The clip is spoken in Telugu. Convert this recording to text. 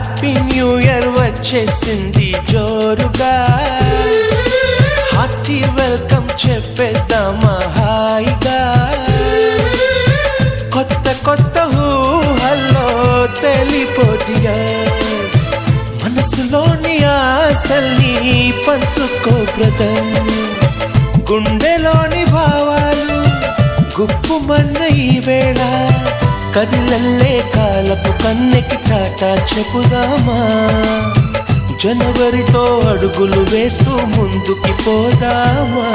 హ్యాపీ న్యూ ఇయర్ వచ్చేసింది జోరుగా, హార్టీ వెల్కమ్ చెప్పేద్దామా హాయిగా. కొత్త కొత్త ఊహల్లో తెలిపోటియా, మనసులోని ఆశల్ని పంచుకో బ్రదర్. గుండెలోని భావాలు గుప్పుమన్న ఈ వేళ, కదిలల్లే కాలపు కన్నెకి టాటా చెప్పుదామా. జనవరితో అడుగులు వేస్తూ ముందుకి పోదామా.